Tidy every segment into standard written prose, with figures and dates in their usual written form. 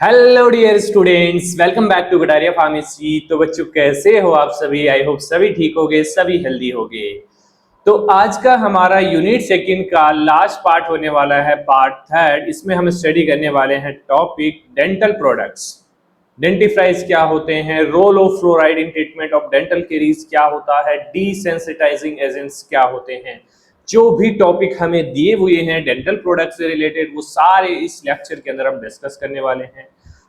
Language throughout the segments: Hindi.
Hello dear students, welcome back to Kataria pharmacy. तो बच्चों कैसे हो आप सभी? आई होप सभी ठीक होगे, सभी हेल्दी होगे। तो आज का हमारा यूनिट सेकंड का लास्ट पार्ट होने वाला है, पार्ट थर्ड। इसमें हम स्टडी करने वाले हैं टॉपिक डेंटल प्रोडक्ट्स। डेंटिफ्राइज क्या होते हैं, role of fluoride in treatment of dental caries क्या होता है, डीसेंसिटाइजिंग एजेंट्स क्या होते हैं। जो भी टॉपिक हमें दिए हुए हैं डेंटल प्रोडक्ट से रिलेटेड, वो सारे इस लेक्चर के अंदर हम डिस्कस करने वाले हैं।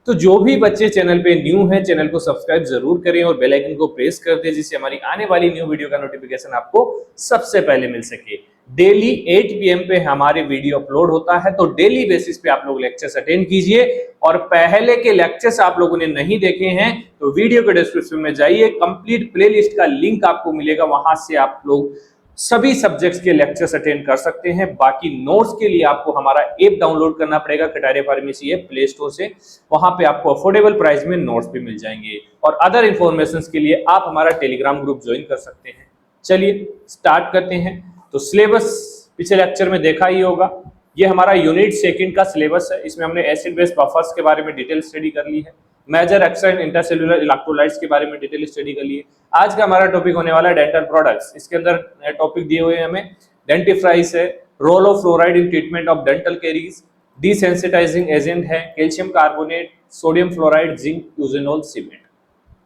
तो जो भी बच्चे चैनल पे न्यू हैं, चैनल को सब्सक्राइब जरूर करें और बेल आइकन को प्रेस कर दें, जिससे हमारी आने वाली न्यू वीडियो का नोटिफिकेशन आपको सबसे पहले मिल सके। डेली 8 PM पे हमारे वीडियो अपलोड होता है, तो डेली बेसिस पे आप लोग लेक्चर्स अटेंड कीजिए। और पहले के लेक्चर्स आप लोगों ने नहीं देखे हैं तो वीडियो के डिस्क्रिप्शन में जाइए, कंप्लीट प्लेलिस्ट का लिंक आपको मिलेगा, वहां से आप लोग सभी सब्जेक्ट्स के लेक्चर्स अटेंड कर सकते हैं। बाकी नोट्स के लिए आपको हमारा ऐप डाउनलोड करना पड़ेगा, Kataria pharmacy app play store से। वहां पे आपको अफोर्डेबल प्राइस में नोट्स भी मिल जाएंगे। और अदर इंफॉर्मेशन के लिए आप हमारा टेलीग्राम ग्रुप ज्वाइन कर सकते हैं। चलिए स्टार्ट करते हैं। तो सिलेबस पिछले लेक्चर में देखा ही होगा, ये हमारा यूनिट सेकंड का सिलेबस है। इसमें हमने एसिड बेस बफर्स के बारे में डिटेल स्टडी कर ली है, major extra and intercellular electrolytes के बारे में डिटेल स्टडी कर ली है। आज का हमारा टॉपिक होने वाला है डेंटल प्रोडक्ट्स। इसके अंदर टॉपिक दिए हुए हैं हमें, डेंटिफ्राइज है, role of fluoride in treatment of dental caries, desensitizing agent है, calcium carbonate, sodium fluoride, zinc, eugenol, cement,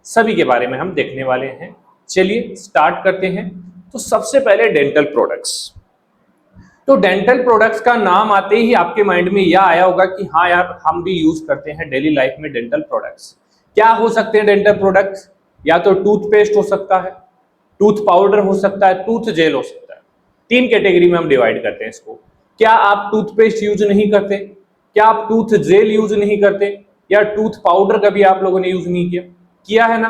सभी के बारे में हम देखने वाले हैं। चलिए स्टार्ट करते हैं। तो सबसे पहले डेंटल प्रोडक्ट्स। तो डेंटल प्रोडक्ट्स का नाम आते ही आपके माइंड में यह आया होगा कि हाँ यार, हम भी यूज करते हैं डेली लाइफ में डेंटल प्रोडक्ट्स। क्या हो सकते हैं डेंटल प्रोडक्ट्स? या तो टूथपेस्ट हो सकता है, टूथ पाउडर हो सकता है, टूथ जेल हो सकता है। तीन कैटेगरी में हम डिवाइड करते हैं इसको। क्या आप टूथपेस्ट यूज नहीं करते? क्या आप टूथ जेल यूज नहीं करते? या टूथ पाउडर कभी आप लोगों ने यूज नहीं किया? किया है ना?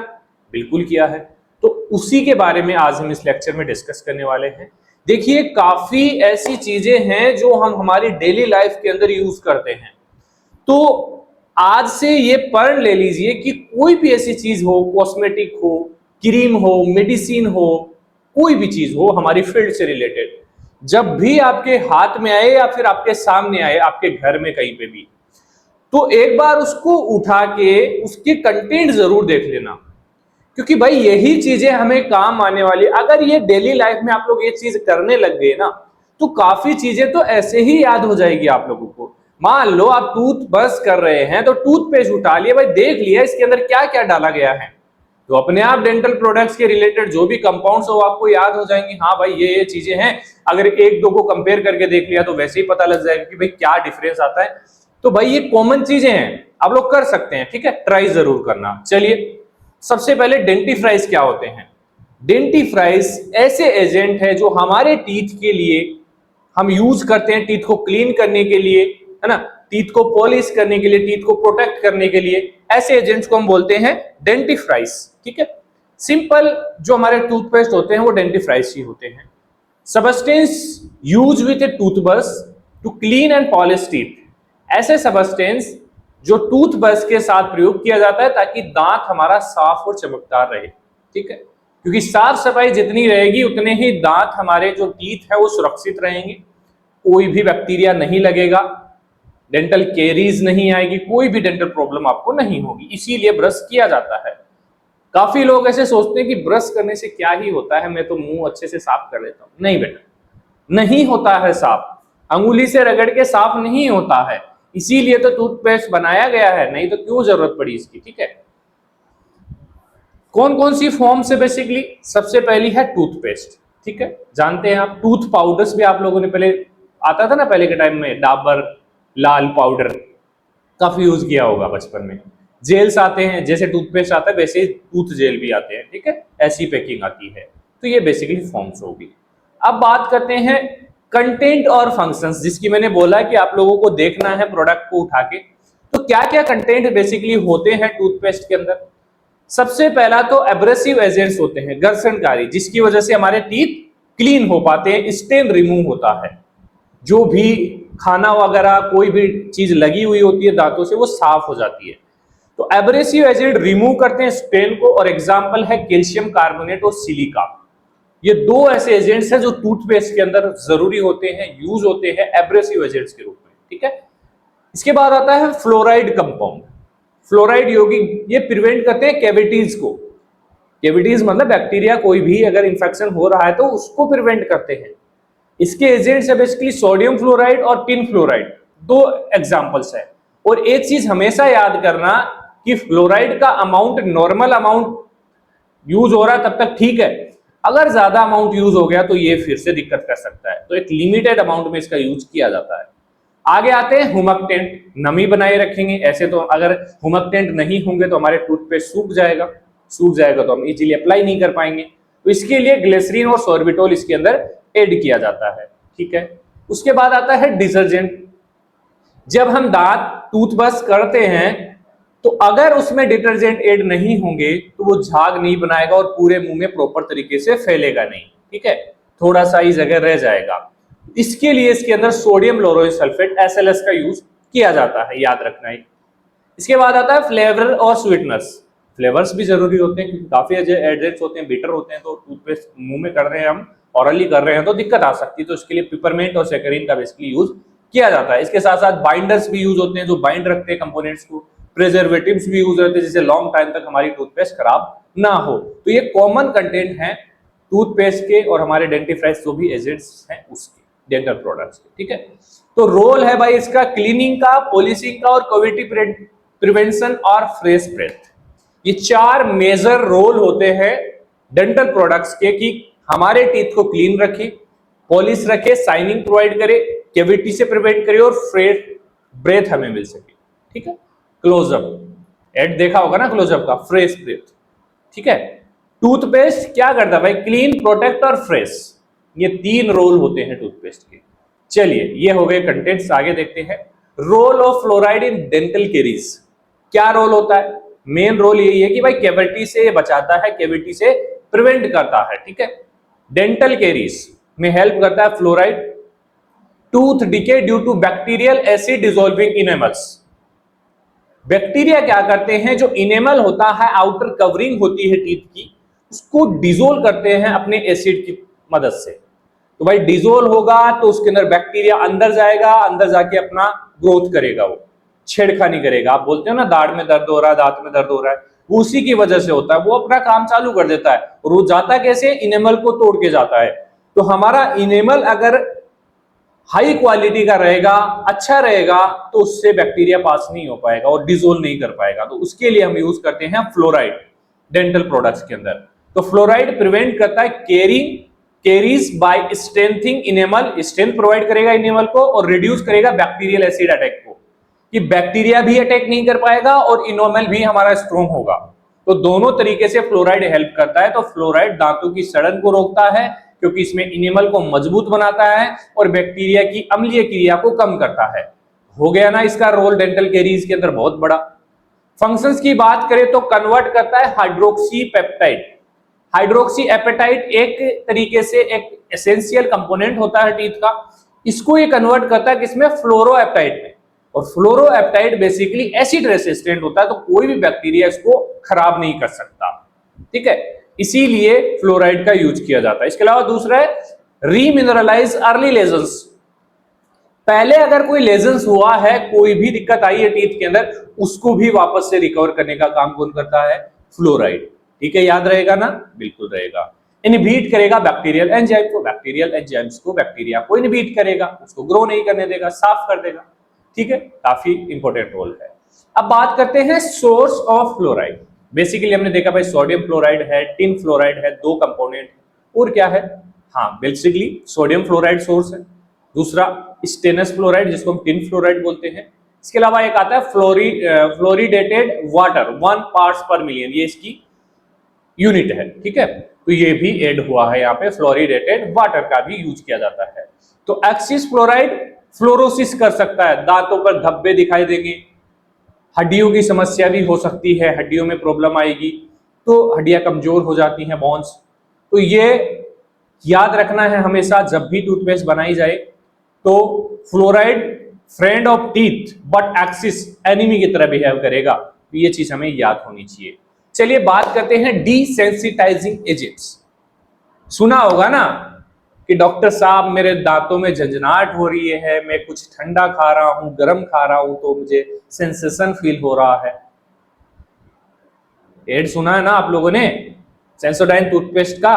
बिल्कुल किया है। तो उसी के बारे में आज हम इस लेक्चर में डिस्कस करने वाले हैं। देखिए, काफी ऐसी चीजें हैं जो हम हमारी डेली लाइफ के अंदर यूज करते हैं। तो आज से ये पढ़ ले लीजिए कि कोई भी ऐसी चीज हो, कॉस्मेटिक हो, क्रीम हो, मेडिसिन हो, कोई भी चीज हो हमारी फील्ड से रिलेटेड, जब भी आपके हाथ में आए या फिर आपके सामने आए, आपके घर में कहीं पे भी, तो एक बार उसको उठा के उसके कंटेंट जरूर देख लेना, क्योंकि भाई यही चीजें हमें काम आने वाली। अगर ये डेली लाइफ में आप लोग ये चीज करने लग गए ना, तो काफी चीजें तो ऐसे ही याद हो जाएगी आप लोगों को। मान लो आप टूथ ब्रश कर रहे हैं तो टूथपेस्ट उठा लिया, भाई देख लिया इसके अंदर क्या क्या डाला गया है, तो अपने आप डेंटल प्रोडक्ट्स के रिलेटेड जो भी कंपाउंड्स हो आपको याद हो जाएंगी। हाँ भाई, ये चीजें हैं। अगर एक दो को कंपेयर करके देख लिया तो वैसे ही पता लग जाएगा कि भाई क्या डिफरेंस आता है। तो भाई ये कॉमन चीजें हैं, आप लोग कर सकते हैं, ठीक है, ट्राई जरूर करना। चलिए सबसे पहले डेंटिफ्राइज क्या होते हैं। डेंटिफ्राइज ऐसे एजेंट है जो हमारे टीथ के लिए हम यूज करते हैं, टीथ को क्लीन करने के लिए, है ना, टीथ को पॉलिश करने के लिए, टीथ को प्रोटेक्ट करने के लिए। ऐसे एजेंट्स को हम बोलते हैं डेंटिफ्राइज, ठीक है। सिंपल जो हमारे टूथपेस्ट होते हैं वो डेंटिफ्राइज ही होते हैं। Substance use with a toothbrush to clean and polish teeth. ऐसे सबस्टेंस जो टूथब्रश के साथ प्रयोग किया जाता है ताकि दांत हमारा साफ और चमकदार रहे, ठीक है। क्योंकि साफ सफाई जितनी रहेगी उतने ही दांत हमारे जो टीथ है वो सुरक्षित रहेंगे, कोई भी बैक्टीरिया नहीं लगेगा, डेंटल कैरीज नहीं आएगी, कोई भी डेंटल प्रॉब्लम आपको नहीं होगी। इसीलिए ब्रश किया जाता है। काफी लोग ऐसे सोचते हैं कि ब्रश करने से क्या ही होता है, मैं तो मुंह अच्छे से साफ कर लेता हूं। नहीं बेटा, नहीं होता है साफ। अंगुली से रगड़ के साफ नहीं होता है, इसीलिए तो टूथपेस्ट बनाया गया है, नहीं तो क्यों जरूरत पड़ी इसकी, ठीक है। कौन कौन सी फॉर्म से? बेसिकली सबसे पहली है टूथपेस्ट, ठीक है, जानते हैं आप। टूथ पाउडर्स भी आप लोगों ने पहले आता था ना, पहले के टाइम में डाबर लाल पाउडर काफी यूज किया होगा बचपन में। जेल्स आते हैं, जैसे टूथपेस्ट आता है वैसे ही टूथ जेल भी आते हैं, ठीक है, ऐसी पैकिंग आती है। तो ये बेसिकली फॉर्म्स होगी। अब बात करते हैं कंटेंट और फंक्शंस, जिसकी मैंने बोला कि आप लोगों को देखना है प्रोडक्ट को उठा के। तो क्या क्या कंटेंट बेसिकली होते हैं टूथपेस्ट के अंदर? सबसे पहला तो एब्रेसिव एजेंट्स होते हैं, घर्षणकारी, जिसकी वजह से हमारे टीथ क्लीन हो पाते हैं, स्टेन रिमूव होता है। जो भी खाना वगैरह कोई भी चीज लगी हुई होती है दांतों से वो साफ हो जाती है। तो एब्रेसिव एजेंट रिमूव करते हैं स्टेन को, और एग्जाम्पल है कैल्शियम कार्बोनेट और सिलिका। ये दो ऐसे एजेंट्स हैं जो टूथपेस्ट के अंदर जरूरी होते हैं, यूज होते हैं एब्रेसिव एजेंट्स के रूप में, ठीक है। इसके बाद आता है फ्लोराइड कंपाउंड। फ्लोराइड यौगिक ये प्रिवेंट करते हैं कैविटीज को। कैविटीज मतलब बैक्टीरिया कोई भी अगर इंफेक्शन हो रहा है तो उसको प्रिवेंट करते हैं। इसके एजेंट्स है बेसिकली सोडियम फ्लोराइड और टिन फ्लोराइड, दो एग्जांपल्स है। और एक चीज हमेशा याद करना कि फ्लोराइड का अमाउंट नॉर्मल अमाउंट यूज हो रहा है तब तक ठीक है, अगर ज्यादा अमाउंट यूज हो गया तो ये फिर से दिक्कत कर सकता है। तो एक लिमिटेड अमाउंट में इसका यूज किया जाता है। आगे आते हैं हुमकटेंट, नमी बनाए रखेंगे। ऐसे तो अगर हुमकटेंट नहीं होंगे तो हमारे टूथपेस्ट सूख जाएगा तो हम इजीली अप्लाई नहीं कर पाएंगे। तो इसके लिए ग्लिसरीन और सॉर्बिटोल इसके अंदर ऐड किया जाता है, ठीक है। उसके बाद आता है डिटर्जेंट। जब हम दांत टूथब्रश करते हैं तो अगर उसमें डिटर्जेंट ऐड नहीं होंगे तो वो झाग नहीं बनाएगा और पूरे मुंह में प्रॉपर तरीके से फैलेगा नहीं, ठीक है, थोड़ा सा ही जगह रह जाएगा। इसके लिए इसके अंदर सोडियम लोरोइल सल्फेट SLS का यूज किया जाता है, याद रखना है। इसके बाद आता है फ्लेवर और स्वीटनर्स। फ्लेवर्स भी जरूरी होते हैं क्योंकि काफी एडेंट्स होते हैं, बिटर होते हैं, तो टूथपेस्ट मुंह में कर रहे हैं हम, ऑरली कर रहे हैं तो दिक्कत आ सकती है। तो इसके लिए पिपरमेंट और सैकरीन का बेसिकली यूज किया जाता है। इसके साथ साथ बाइंडर्स भी यूज होते हैं जो बाइंड रखते हैं कंपोनेंट्स को। प्रिजर्वेटिव्स भी यूज होते हैं जिससे लॉन्ग टाइम तक हमारी टूथपेस्ट खराब ना हो। तो ये कॉमन कंटेंट है टूथपेस्ट के और हमारे डेंटिफ्राइज जो भी एजेंट्स हैं उसके, डेंटल प्रोडक्ट्स के, ठीक है। तो रोल है भाई इसका क्लीनिंग का, पॉलिशिंग का और कैविटी प्रिवेंशन और फ्रेश ब्रेथ। ये चार मेजर रोल होते हैं डेंटल प्रोडक्ट्स के कि हमारे टीथ को क्लीन रखे, पॉलिश रखे, शाइनिंग प्रोवाइड करे, कैविटी से प्रिवेंट करे और फ्रेश ब्रेथ हमें मिल सके, ठीक है। क्लोजअप एड देखा होगा ना, क्लोजअप का फ्रेश ब्रेथ, ठीक है। टूथपेस्ट क्या करता है भाई, क्लीन, प्रोटेक्ट और फ्रेश, ये तीन रोल होते हैं टूथपेस्ट के। चलिए ये हो गए कंटेंट्स, आगे देखते हैं। Role of fluoride in dental caries, क्या रोल होता है? मेन रोल यही है कि भाई कैविटी से बचाता है, कैविटी से प्रिवेंट करता है, ठीक है। डेंटल कैरीज में हेल्प करता है fluoride. Tooth decay due to bacterial acid dissolving enamels, bacteria क्या करते हैं, जो इनेमल होता है, आउटर कवरिंग होती है टीथ की, उसको डिसोल्व करते हैं अपने एसिड की मदद से। तो भाई डिसोल्व होगा तो उसके अंदर बैक्टीरिया अंदर जाएगा, अंदर जाके अपना ग्रोथ करेगा, वो छेड़खानी करेगा। आप बोलते हो ना दाढ़ में दर्द हो रहा है, दांत में दर्द हो रहा है, वो उसी की वजह से होता है। वो अपना काम चालू कर देता है और वो जाता कैसे, इनेमल को तोड़ के जाता है। तो हमारा इनेमल अगर हाई क्वालिटी का रहेगा, अच्छा रहेगा, तो उससे बैक्टीरिया पास नहीं हो पाएगा और डिसोल्व नहीं कर पाएगा। तो उसके लिए हम यूज करते हैं फ्लोराइड डेंटल प्रोडक्ट्स के अंदर। तो फ्लोराइड प्रिवेंट करता है caries by strengthening enamel, strength provide करेगा इनेमल को और रिड्यूस करेगा बैक्टीरियल एसिड अटैक को, कि बैक्टीरिया भी अटैक नहीं कर पाएगा और इनेमल भी हमारा स्ट्रॉन्ग होगा। तो दोनों तरीके से फ्लोराइड हेल्प करता है। तो फ्लोराइड दांतों की सड़न को रोकता है क्योंकि इसमें इनेमल को मजबूत बनाता है और बैक्टीरिया की अम्लीय क्रिया को कम करता है। हो गया ना इसका रोल डेंटल कैरीज के अंदर बहुत बड़ा। फंक्शंस की बात करें तो कन्वर्ट करता है हाइड्रोक्सी पेप्टाइड। हाइड्रोक्सी एपेटाइट एक तरीके से एक एसेंशियल कंपोनेंट होता है टीथ का, इसको ये कन्वर्ट करता है किसमें, फ्लोरोएपेटाइट में। और फ्लोरोएपेटाइट बेसिकली एसिड रेसिस्टेंट होता है, तो कोई भी बैक्टीरिया इसको खराब नहीं कर सकता, ठीक है। इसीलिए फ्लोराइड का यूज किया जाता है। इसके अलावा दूसरा है रीमिनरलाइज अर्ली लेजन्स। पहले अगर कोई लेजन्स हुआ है, कोई भी दिक्कत आई है टीथ के अंदर, उसको भी वापस से रिकवर करने का काम कौन करता है, फ्लोराइड, ठीक है। याद रहेगा ना, बिल्कुल रहेगा। इनहिबिट करेगा बैक्टीरियल एंजाइम को, बैक्टीरियल एंजाइम्स को बैक्टीरिया को इनहिबिट करेगा, उसको ग्रो नहीं करने देगा, साफ कर देगा, ठीक है। काफी इंपॉर्टेंट रोल है। अब बात करते हैं सोर्स ऑफ फ्लोराइड। बेसिकली हमने देखा भाई सोडियम फ्लोराइड है, टिन फ्लोराइड है, दो कंपोनेंट, और क्या है, हाँ बेसिकली सोडियम फ्लोराइड सोर्स है, दूसरा स्टेनस फ्लोराइड जिसको हम टिन फ्लोराइड बोलते हैं। इसके अलावा एक आता है फ्लोरिडेटेड वाटर 1 पार्ट्स पर मिलियन, ये इसकी यूनिट है, ठीक है। तो ये भी ऐड हुआ है यहाँ पे, फ्लोरिडेटेड वाटर का भी यूज किया जाता है। तो एक्सिस फ्लोराइड फ्लोरोसिस कर सकता है, दांतों पर धब्बे दिखाई देंगे, हड्डियों की समस्या भी हो सकती है, हड्डियों में प्रॉब्लम आएगी, तो हड्डियां कमजोर हो जाती हैं, बोन्स। तो ये याद रखना है हमेशा जब भी टूथपेस्ट बनाई जाए। तो fluoride friend of teeth but axis enemy की तरह बिहेव करेगा, तो ये चीज हमें याद होनी चाहिए। चलिए बात करते हैं डिसेंसिटाइजिंग एजेंट्स। सुना होगा ना कि डॉक्टर साहब मेरे दांतों में झंझनाहट हो रही है, मैं कुछ ठंडा खा रहा हूं, गर्म खा रहा हूं तो मुझे सेंसेशन फील हो रहा है। एड सुना है ना आप लोगों ने सेंसोडाइन टूथपेस्ट का,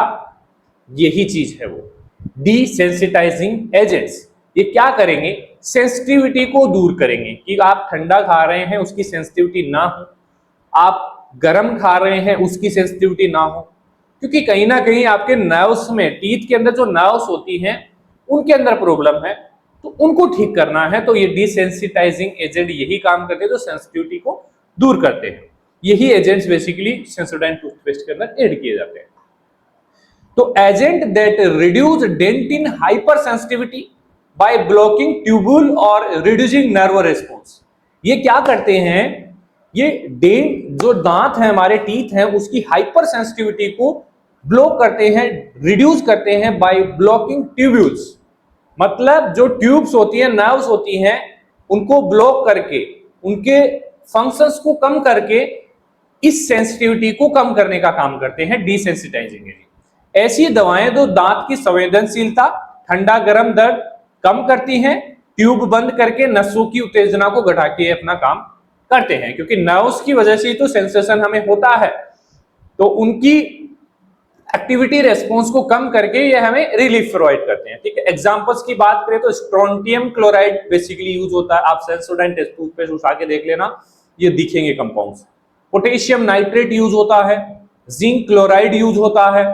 यही चीज है वो डिसेंसिटाइजिंग एजेंट्स। ये क्या करेंगे, सेंसिटिविटी को दूर करेंगे कि आप ठंडा खा रहे हैं उसकी सेंसिटिविटी ना हो, आप गर्म खा रहे हैं उसकी सेंसिटिविटी ना हो, क्योंकि कहीं ना कहीं आपके नर्व्स में, टीथ के अंदर जो नर्व्स होती हैं उनके अंदर प्रॉब्लम है, तो उनको ठीक करना है। तो ये डिसेंसिटाइजिंग एजेंट यही काम करते हैं, जो सेंसिटिविटी को दूर करते हैं। यही एजेंट्स बेसिकली सेंसोडाइन टूथपेस्ट के अंदर ऐड किए जाते हैं। तो agent that reduce dentine hypersensitivity by blocking tubule और रिड्यूसिंग नर्व रिस्पॉन्स। ये क्या करते हैं, ये डेंट जो दांत है हमारे टीथ हैं उसकी हाइपर सेंसिटिविटी को ब्लॉक करते हैं, रिड्यूस करते हैं बाय ब्लॉकिंग ट्यूब्यूल्स। मतलब जो ट्यूब्स होती हैं, नर्व्स होती हैं, उनको ब्लॉक करके, उनके फंक्शंस को कम करके इस सेंसिटिविटी को कम करने का काम करते हैं डिसेंसिटाइजिंग एजेंट। ऐसी दवाएं जो दांत की संवेदनशीलता, ठंडा गर्म दर्द कम करती हैं, ट्यूब बंद करके नसों की उत्तेजना को घटा के अपना काम करते हैं, क्योंकि नर्व्स की वजह से ही तो सेंसेशन हमें होता है। तो उनकी एक्टिविटी रेस्पॉन्स को कम करके ये हमें रिलीफ प्रोवाइड करते हैं। ठीक है, एग्जांपल्स की बात करें तो स्ट्रोंटियम क्लोराइड बेसिकली यूज होता है। आप सेंसोडाइन टूथपेस्ट उठा के देख लेना, ये दिखेंगे कंपाउंड्स। पोटेशियम नाइट्रेट यूज होता है, जिंक क्लोराइड यूज होता है,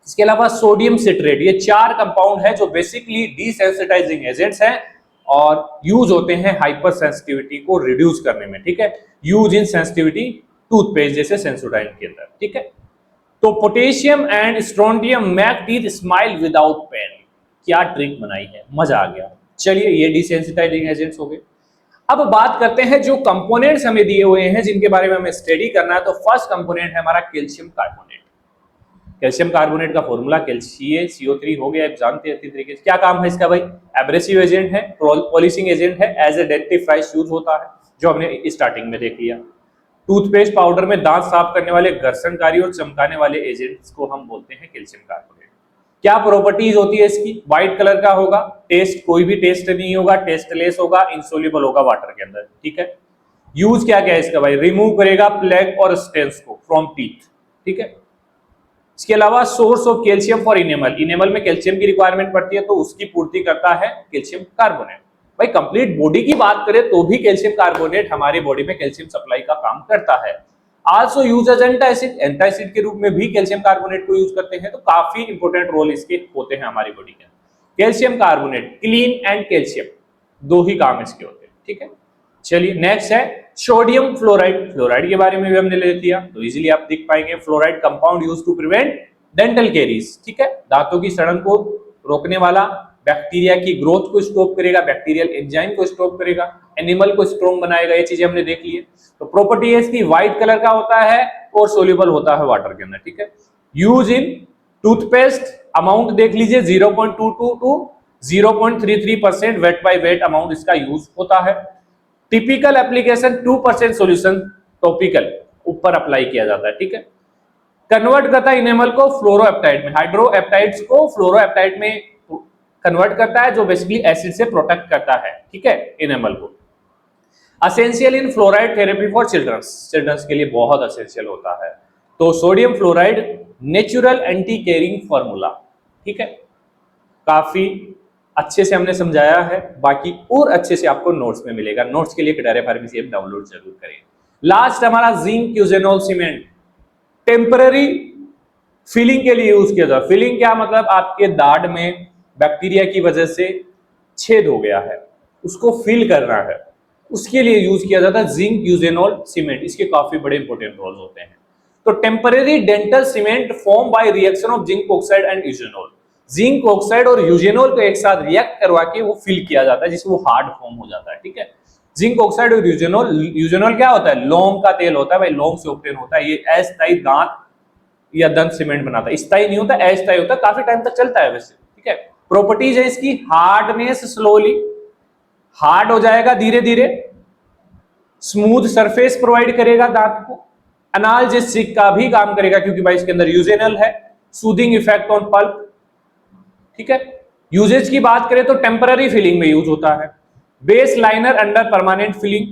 इसके अलावा सोडियम सिट्रेट। ये 4 कंपाउंड है जो बेसिकली डिसेंसिटाइजिंग एजेंट्स हैं और यूज होते हैं हाइपर सेंसिटिविटी को रिड्यूस करने में। ठीक है, यूज इन सेंसिटिविटी टूथपेस्ट जैसे सेंसोडाइन के अंदर। ठीक है, तो potassium and strontium make teeth smile without pain. क्या ट्रिक बनाई है, मजा आ गया। चलिए, ये डिसेंसिटाइजिंग एजेंट्स हो गए। अब बात करते हैं जो कंपोनेंट्स हमें दिए हुए हैं जिनके बारे में हमें स्टडी करना है। तो फर्स्ट कंपोनेंट है हमारा कैल्शियम कार्बोनेट। कैल्शियम कार्बोनेट का फॉर्मूला CaCO3 हो गया, आप जानते हैं अच्छी तरीके से। क्या काम है इसका भाई, एब्रेसिव एजेंट है, पॉलिशिंग एजेंट है, एज ए डेंटिफ्राइज यूज होता है, जो हमने स्टार्टिंग में देख लिया। टूथपेस्ट पाउडर में दांत साफ करने वाले घर्षणकारी और चमकाने वाले एजेंट्स को हम बोलते हैं कैल्शियम कार्बोनेट। क्या प्रॉपर्टीज होती है इसकी, व्हाइट कलर का होगा, टेस्ट कोई भी टेस्ट नहीं होगा, टेस्टलेस होगा, इनसोल्यूबल होगा वाटर के अंदर। ठीक है, यूज क्या क्या है इसका भाई, रिमूव करेगा प्लेग और स्टेन्स को फ्रॉम टीथ। ठीक है, इसके अलावा source of calcium for enamel, enamel में कैल्शियम की रिक्वायरमेंट पड़ती है तो उसकी पूर्ति करता है कैल्शियम कार्बोनेट। भाई कंप्लीट बॉडी की बात करें तो भी कैल्शियम कार्बोनेट हमारी बॉडी में कैल्शियम सप्लाई का काम करता है। Also use as antacid, antacid के रूप में भी कैल्शियम कार्बोनेट को यूज करते हैं। तो काफी इंपॉर्टेंट रोल इसके होते हैं हमारी बॉडी के अंदर। Calcium carbonate, clean and calcium, दो ही काम इसके होते हैं। ठीक है, चलिए नेक्स्ट है सोडियम फ्लोराइड। फ्लोराइड के बारे में भी हमने ले लिया, तो इजीली आप देख पाएंगे। Fluoride compound use to prevent dental caries. ठीक है, दांतों की सड़न को रोकने वाला, बैक्टीरिया की ग्रोथ को स्टॉप करेगा, बैक्टीरियल एंजाइम को स्टॉप करेगा, एनिमल को स्ट्रॉन्ग बनाएगा। ये चीजें हमने देख ली है। तो प्रॉपर्टी है इसकी, व्हाइट कलर का होता है और सोल्यूबल होता है वाटर के अंदर। ठीक है, यूज इन टूथपेस्ट, अमाउंट देख लीजिए 0.22 to 0.33% weight by weight amount इसका यूज होता है। टिपिकल एप्लीकेशन 2% सॉल्यूशन टॉपिकल ऊपर अप्लाई किया जाता है। ठीक है, कन्वर्ट करता है इनेमल को फ्लोरोएप्टाइड में, हाइड्रोएप्टाइड्स को फ्लोरोएप्टाइड में कन्वर्ट करता है, जो बेसिकली एसिड से प्रोटेक्ट करता है। ठीक है, इनेमल को। Essential in fluoride therapy for childrens के लिए बहुत असेंशियल होता है। तो sodium fluoride natural anti caring formula. ठीक है, काफी अच्छे से हमने समझाया है, बाकी और अच्छे से आपको नोट्स में मिलेगा। नोट्स के लिए कटारिया फार्मेसी ऐप डाउनलोड जरूर करें। लास्ट हमारा जिंक क्यूजेनोल सीमेंट, टेम्पररी फिलिंग के लिए यूज किया जाता है। फिलिंग क्या मतलब, आपके दाढ़ में बैक्टीरिया की वजह से छेद हो गया है, उसको फिल करना है, उसके लिए यूज किया जाता है जिंक यूजेनोल सीमेंट। इसके काफी बड़े इंपॉर्टेंट रोल होते हैं। तो temporary dental cement form by reaction of zinc oxide and eugenol. Zinc oxide और यूजेनोल को एक साथ रिएक्ट करवा के वो फिल किया जाता है, जिससे वो हार्ड फॉर्म हो जाता है। ठीक है, जिंक ऑक्साइड और यूजेनोल क्या होता है, लौंग का तेल होता है भाई, लौंग से ऑब्टेन होता है। ये अस्थायी दांत या दंत सीमेंट बनाता है, स्थायी नहीं होता, अस्थायी होता है, काफी टाइम तक चलता है वैसे। ठीक है, प्रॉपर्टीज है इसकी, हार्डनेस स्लोली, हार्ड हो जाएगा धीरे धीरे, स्मूथ सरफेस प्रोवाइड करेगा दांत को, एनाल्जेसिक का भी काम करेगा क्योंकि भाई इसके अंदर यूजेनल है, सूदिंग इफेक्ट ऑन पल्प। ठीक है, यूजेज की बात करें तो टेम्पररी फिलिंग में यूज होता है। Base liner under permanent filling,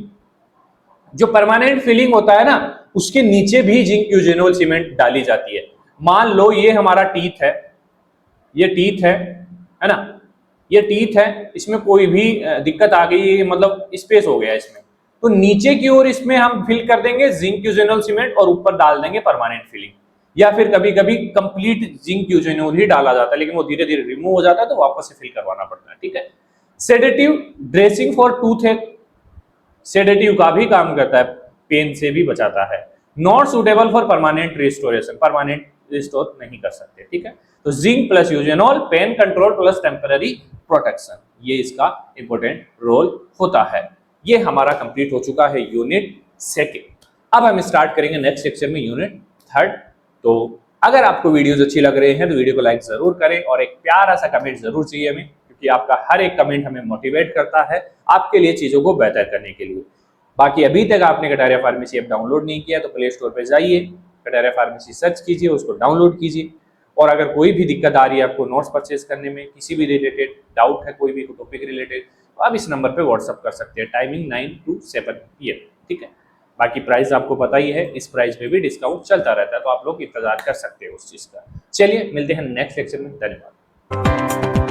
जो परमानेंट फिलिंग होता है ना, उसके नीचे भी जिंक यूजेनोल सीमेंट डाली जाती है। मान लो ये हमारा टीथ है, ये टीथ है ना, ये टीथ है, इसमें कोई भी दिक्कत आ गई, मतलब स्पेस हो गया इसमें, तो नीचे की ओर इसमें हम फिल कर देंगे जिंक यूजेनोल सीमेंट और ऊपर डाल देंगे परमानेंट फिलिंग। या फिर कभी कभी कंप्लीट जिंक यूजेनोल ही डाला जाता है, लेकिन वो धीरे धीरे रिमूव हो जाता है तो वापस से फिल करवाना पड़ता है, ठीक है। Sedative, dressing for tooth, sedative का भी काम करता है, पेन से भी बचाता है। Not suitable for permanent restoration, permanent restore नहीं कर सकते, ठीक है। तो zinc plus eugenol, pain control plus temporary protection, ये इसका इंपॉर्टेंट रोल होता है। ये हमारा कंप्लीट हो चुका है यूनिट सेकेंड। अब हम स्टार्ट करेंगे नेक्स्ट सेक्शन में यूनिट थर्ड। तो अगर आपको वीडियोस अच्छी लग रहे हैं तो वीडियो को लाइक जरूर करें और एक प्यारा सा कमेंट जरूर चाहिए हमें, क्योंकि आपका हर एक कमेंट हमें मोटिवेट करता है आपके लिए चीजों को बेहतर करने के लिए। बाकी अभी तक आपने कटारिया फार्मेसी ऐप डाउनलोड नहीं किया तो प्ले स्टोर पर जाइए, कटारिया फार्मेसी सर्च कीजिए, उसको डाउनलोड कीजिए। और अगर कोई भी दिक्कत आ रही है आपको नोट्स परचेज करने में, किसी भी रिलेटेड डाउट है, कोई भी टॉपिक रिलेटेड, तो आप इस नंबर पे व्हाट्सअप कर सकते हैं, टाइमिंग 9 to 7 PM, ठीक है। बाकी प्राइस आपको पता ही है, इस प्राइस पे भी डिस्काउंट चलता रहता है, तो आप लोग इंतजार कर सकते हो उस चीज का। चलिए मिलते हैं नेक्स्ट सेक्शन में, धन्यवाद।